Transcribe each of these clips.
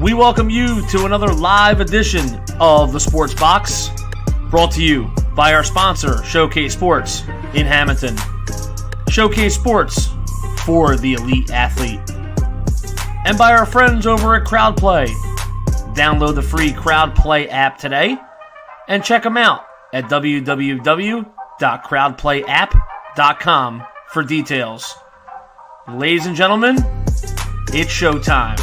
We welcome you to another live edition of the Sports Box, brought to you by our sponsor, Showcase Sports in Hamilton. Showcase Sports for the elite athlete. And by our friends over at CrowdPlay. Download the free CrowdPlay app today and check them out at www.crowdplayapp.com for details. Ladies and gentlemen, it's showtime.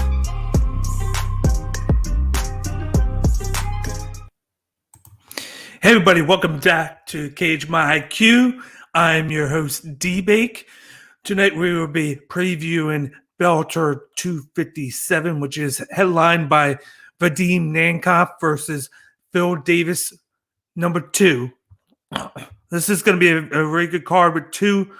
Hey everybody, welcome back to Cage My IQ. I'm your host, D-Bake. Tonight we will be previewing Bellator 257, which is headlined by Vadim Nemkov versus Phil Davis, number 2. This is going to be a very good card with two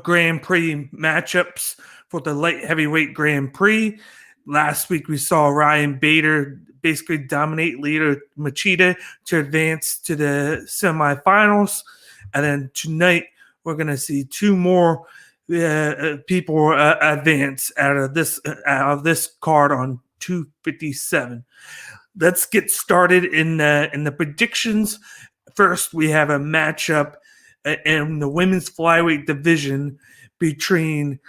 Grand Prix matchups for the light heavyweight Grand Prix. Last week we saw Ryan Bader basically dominate Lyoto Machida to advance to the semifinals. And then tonight we're going to see two more people advance out of this card on 257. Let's get started in the predictions. First, we have a matchup in the women's flyweight division between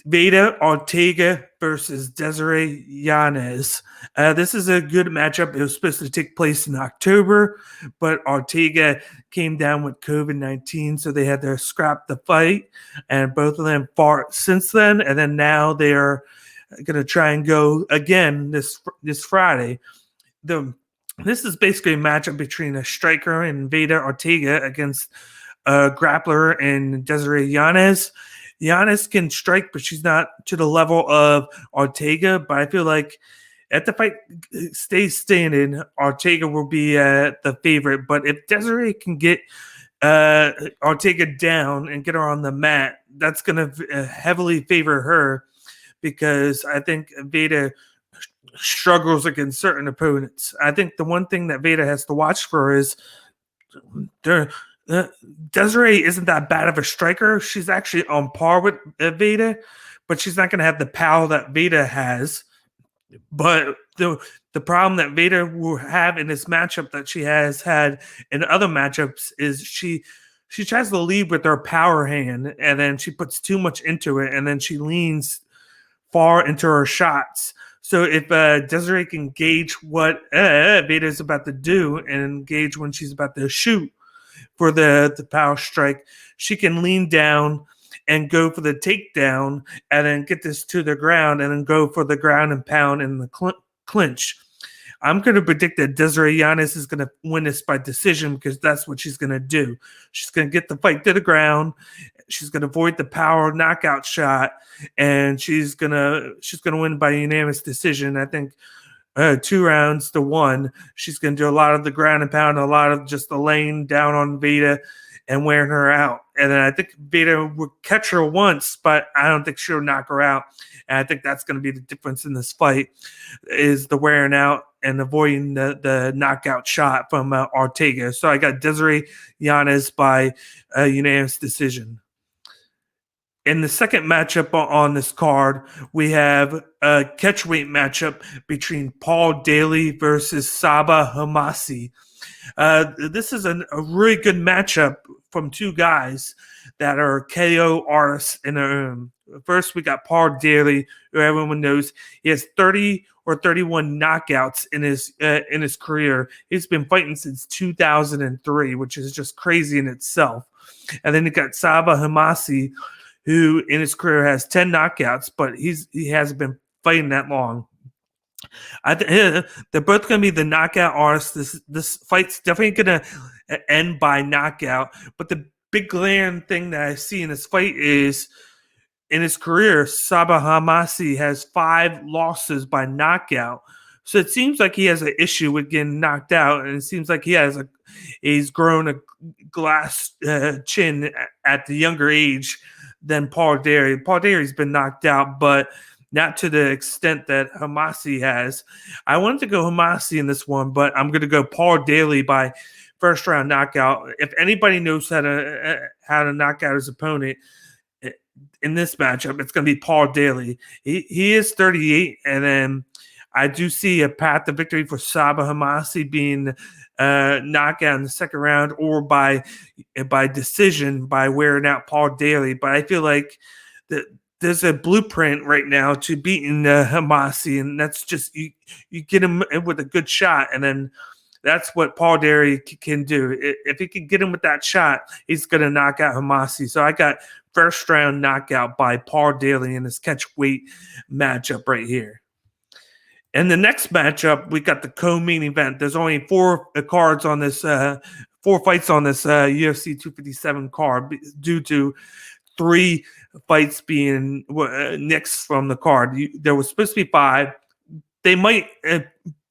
Veda Ortega versus Desiree Yanez. This is a good matchup. It was supposed to take place in October, but Ortega came down with COVID-19, so they had to scrap the fight, and both of them fought since then, and then now they're going to try and go again this Friday. This is basically a matchup between a striker and Veda Ortega against a grappler and Desiree Yanez. Yanez can strike, but she's not to the level of Ortega. But I feel like if the fight stays standing, Ortega will be the favorite. But if Desiree can get Ortega down and get her on the mat, that's going to heavily favor her, because I think Veda struggles against certain opponents. I think the one thing that Veda has to watch for is Desiree isn't that bad of a striker. She's actually on par with Veda, but she's not going to have the power that Veda has. But the problem that Veda will have in this matchup that she has had in other matchups is she tries to lead with her power hand, and then she puts too much into it, and then she leans far into her shots. So if Desiree can gauge what Veda is about to do and gauge when she's about to shoot for the power strike, she can lean down and go for the takedown and then get this to the ground and then go for the ground and pound in the clinch. I'm going to predict that Desiree Yanez is going to win this by decision, because that's what she's going to do. She's going to get the fight to the ground. She's going to avoid the power knockout shot, and she's going to win by unanimous decision. I think 2-1. She's going to do a lot of the ground and pound, a lot of just the laying down on Veda and wearing her out. And then I think Veda will catch her once, but I don't think she'll knock her out. And I think that's going to be the difference in this fight, is the wearing out and avoiding the knockout shot from Ortega. So I got Desiree Yanez by unanimous decision. In the second matchup on this card, we have a catchweight matchup between Paul Daly versus Saba Hamasi. This is a really good matchup from two guys that are KO artists in their own. First, we got Paul Daly, who everyone knows. He has 30 or 31 knockouts in his career. He's been fighting since 2003, which is just crazy in itself. And then you got Saba Hamasi, who in his career has 10 knockouts, but he hasn't been fighting that long. They're both going to be the knockout artists. This fight's definitely going to end by knockout. But the big glaring thing that I see in this fight is, in his career, Saba Hamasi has 5 losses by knockout. So it seems like he has an issue with getting knocked out, and it seems like he's grown a glass chin at the younger age than Paul Daly. Paul Daly's been knocked out, but not to the extent that Hamasi has. I wanted to go Hamasi in this one, but I'm going to go Paul Daly by first round knockout. If anybody knows how to knock out his opponent in this matchup, it's going to be Paul Daly. He is 38, and then I do see a path to victory for Sabah Hamasi being knockout in the second round or by decision by wearing out Paul Daly. But I feel like there's a blueprint right now to beating Hamasi, and that's just you get him with a good shot, and then that's what Paul Daly can do. If he can get him with that shot, he's going to knock out Hamasi. So I got first round knockout by Paul Daly in his catch weight matchup right here. And the next matchup, we got the co-main event. There's only 4 cards on this, 4 fights on this UFC 257 card due to 3 fights being nixed from the card. There was supposed to be 5. They might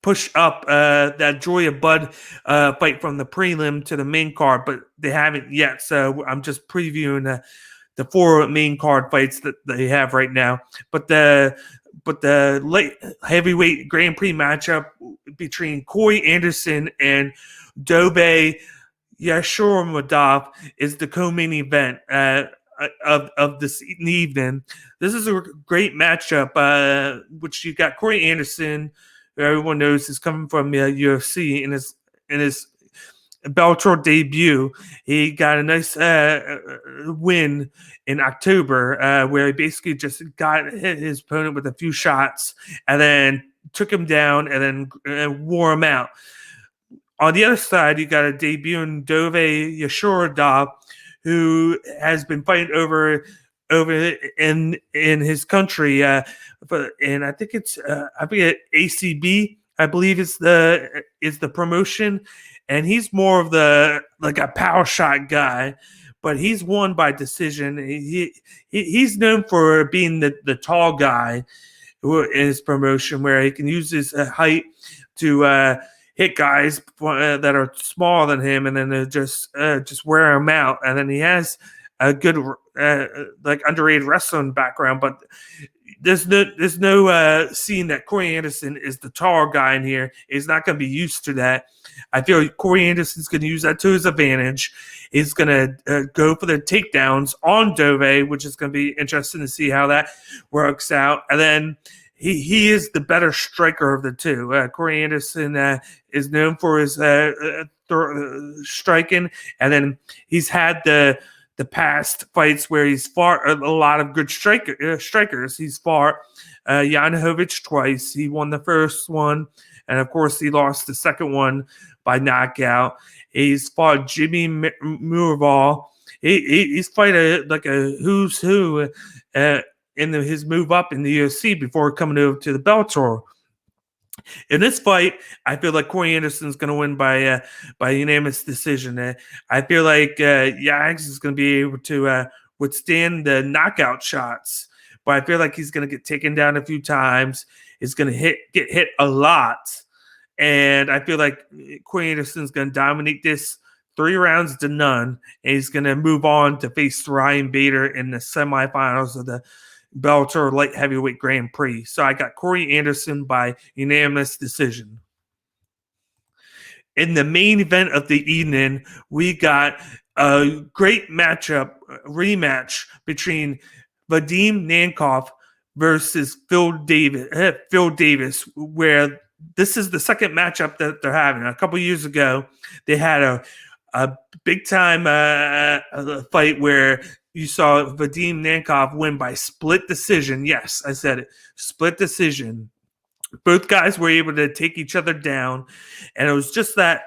push up that Joya Bud fight from the prelim to the main card, but they haven't yet. So I'm just previewing the 4 main card fights that they have right now. But the light heavyweight Grand Prix matchup between Corey Anderson and Dove Yashuramodov is the co-main event of this evening. This is a great matchup, which you got Corey Anderson, who everyone knows is coming from UFC in his Bellator debut. He got a nice win in October where he basically just hit his opponent with a few shots and then took him down and then wore him out. On the other side, you got a debuting Dove Yashuradov, who has been fighting over in his country, and I think it's I forget ACB. I believe is the promotion, and he's more of like a power shot guy, but he's won by decision. He's known for being the tall guy in his promotion, where he can use his height to hit guys that are smaller than him, and then just wear him out. And then he has a good like underrated wrestling background, but there's no seeing that Corey Anderson is the tall guy in here. He's not going to be used to that. I feel like Corey Anderson's going to use that to his advantage. He's going to go for the takedowns on Dove, which is going to be interesting to see how that works out. And then he is the better striker of the two. Corey Anderson is known for his striking, and then he's had the past fights where he's fought a lot of good strikers. He's fought Janovic twice. He won the first one, and of course he lost the second one by knockout. He's fought Jimmy Muraval. He's fight like a who's who in his move up in the UFC before coming over to the Bellator. In this fight, I feel like Corey Anderson is going to win by unanimous decision. I feel like Yags is going to be able to withstand the knockout shots, but I feel like he's going to get taken down a few times. He's going to get hit a lot, and I feel like Corey Anderson is going to dominate this 3 rounds to none, and he's going to move on to face Ryan Bader in the semifinals of the Bellator light heavyweight Grand Prix. So I got Corey Anderson by unanimous decision. In the main event of the evening, we got a great rematch between Vadim Nemkov versus Phil Davis, where this is the second matchup that they're having. A couple years ago, they had a big time fight where you saw Vadim Nemkov win by split decision. Yes, I said it. Split decision. Both guys were able to take each other down. And it was just that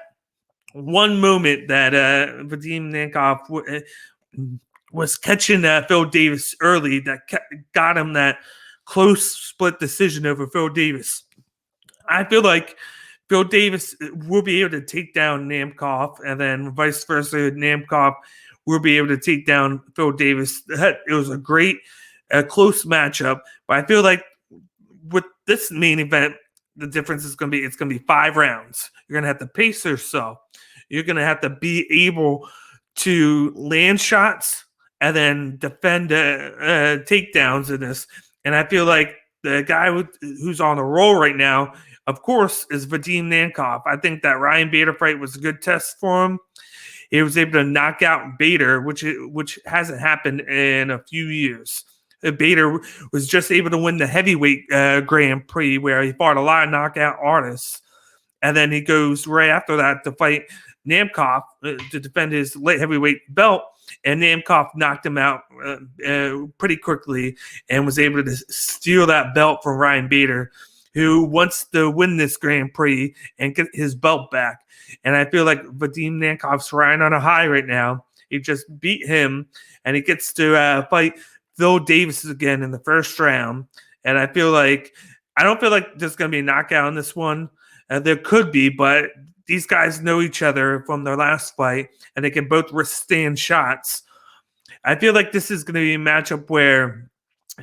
one moment that Vadim Nemkov was catching Phil Davis early that got him that close split decision over Phil Davis. I feel like Phil Davis will be able to take down Nemkov, and then vice versa, Nemkov will be able to take down Phil Davis. It was a great, close matchup. But I feel like with this main event, the difference is going to be it's going to be 5 rounds. You're going to have to pace yourself. You're going to have to be able to land shots and then defend takedowns in this. And I feel like the guy who's on the roll right now, of course, is Vadim Nemkov. I think that Ryan Bader fight was a good test for him. He was able to knock out Bader, which hasn't happened in a few years. Bader was just able to win the heavyweight Grand Prix where he fought a lot of knockout artists. And then he goes right after that to fight Nemkov to defend his light heavyweight belt. And Nemkov knocked him out pretty quickly and was able to steal that belt from Ryan Bader, who wants to win this Grand Prix and get his belt back. And I feel like Vadim Nemkov's riding on a high right now. He just beat him, and he gets to fight Phil Davis again in the first round. And I don't feel like there's going to be a knockout in this one. There could be, but these guys know each other from their last fight, and they can both withstand shots. I feel like this is going to be a matchup where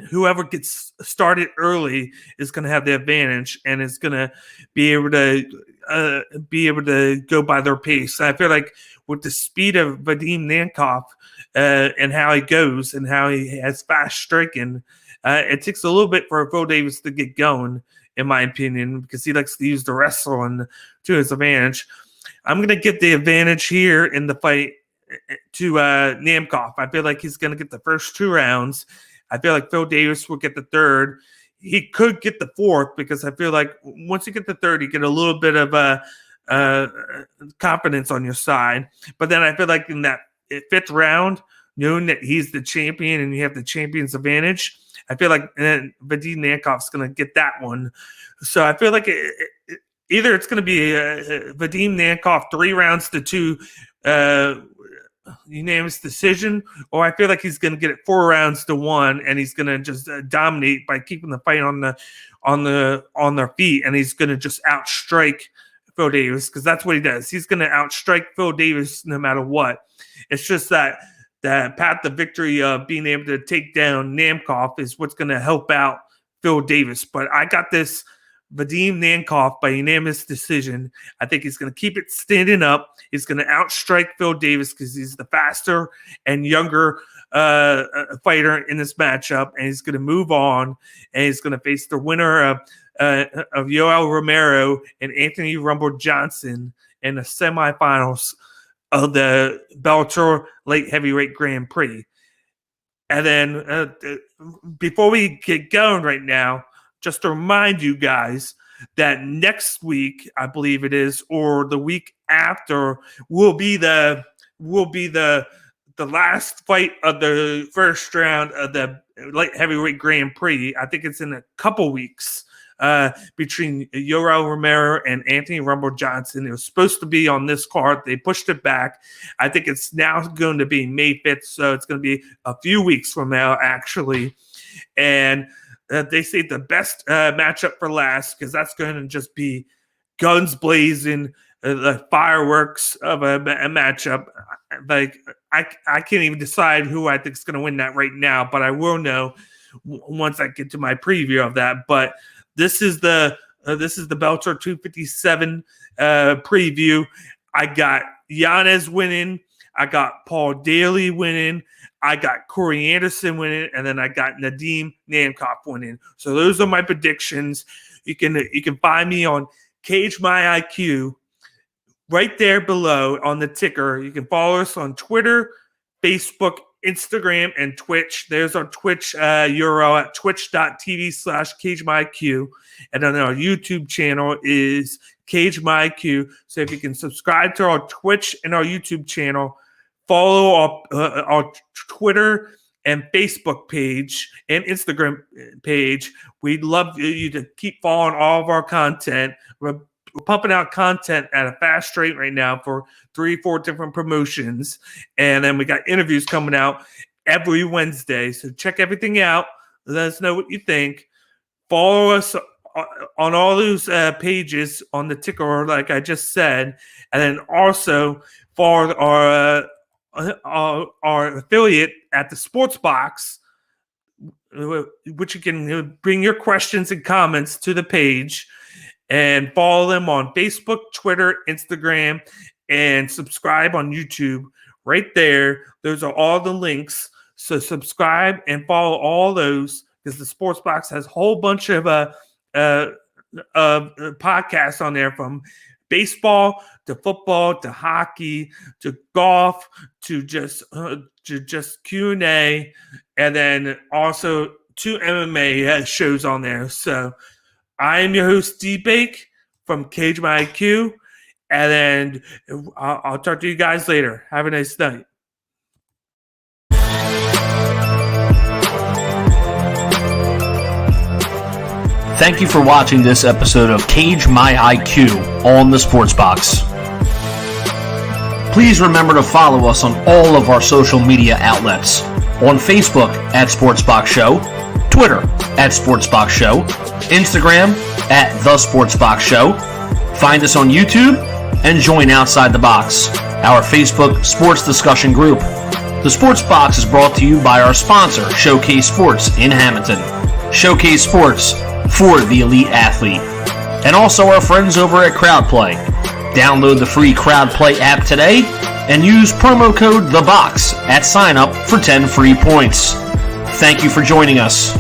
whoever gets started early is going to have the advantage and is going to be able to go by their pace. I feel like with the speed of Vadim Nemkov and how he goes and how he has fast striking, it takes a little bit for Phil Davis to get going, in my opinion, because he likes to use the wrestling to his advantage. I'm going to give the advantage here in the fight to Nemkov. I feel like he's going to get the first 2 rounds. I feel like Phil Davis will get the third. He could get the fourth because I feel like once you get the third, you get a little bit of confidence on your side. But then I feel like in that 5th round, knowing that he's the champion and you have the champion's advantage, I feel like Vadim Nemkov's going to get that one. So I feel like either it's going to be Vadim Nemkov 3 rounds to 2 unanimous decision, or I feel like he's going to get it 4 rounds to 1, and he's going to just dominate by keeping the fight on their feet, and he's going to just outstrike Phil Davis because that's what he does. He's going to outstrike Phil Davis no matter what. It's just that path to victory of being able to take down Nemkov is what's going to help out Phil Davis. But I got this Vadim Nemkov by unanimous decision. I think he's going to keep it standing up. He's going to outstrike Phil Davis because he's the faster and younger fighter in this matchup, and he's going to move on, and he's going to face the winner of Yoel Romero and Anthony Rumble Johnson in the semifinals of the Bellator Light Heavyweight Grand Prix. And then before we get going right now, just to remind you guys that next week, I believe it is, or the week after, will be the last fight of the first round of the Light Heavyweight Grand Prix. I think it's in a couple weeks. Between Yoel Romero and Anthony Rumble Johnson. It was supposed to be on this card. They pushed it back. I think it's now going to be May 5th, so it's going to be a few weeks from now, actually. And they say the best matchup for last because that's going to just be guns blazing, the fireworks of a matchup. Like I can't even decide who I think is going to win that right now, but I will know once I get to my preview of that. But this is the Bellator 257 preview. I got Yanez winning. I got Paul Daly winning. I got Corey Anderson winning, and then I got Vadim Nemkov winning. So those are my predictions. You can find me on Cage My IQ right there below on the ticker. You can follow us on Twitter, Facebook, Instagram, and Twitch. There's our Twitch URL at twitch.tv/CageMyIQ. And then our YouTube channel is Cage My IQ. So if you can subscribe to our Twitch and our YouTube channel, follow our Twitter and Facebook page and Instagram page. We'd love you to keep following all of our content. We're pumping out content at a fast rate right now for 3-4 different promotions. And then we got interviews coming out every Wednesday. So check everything out. Let us know what you think. Follow us on all those pages on the ticker, like I just said. And then also follow our affiliate at the Sports Box, which you can bring your questions and comments to the page. And follow them on Facebook, Twitter, Instagram, and subscribe on YouTube right there. Those are all the links. So subscribe and follow all those because the Sports Box has a whole bunch of podcasts on there from baseball to football to hockey to golf to just Q&A, and then also 2 MMA shows on there. So I am your host, D-Bake from Cage My IQ, and then I'll talk to you guys later. Have a nice night. Thank you for watching this episode of Cage My IQ on the Sports Box. Please remember to follow us on all of our social media outlets. On Facebook at Sportsbox Show, Twitter at Sportsbox Show, Instagram at The Sportsbox Show. Find us on YouTube and join Outside the Box, our Facebook sports discussion group. The Sports Box is brought to you by our sponsor, Showcase Sports in Hamilton. Showcase Sports for the elite athlete. And also our friends over at CrowdPlay. Download the free CrowdPlay app today and use promo code THEBOX at sign up for 10 free points. Thank you for joining us.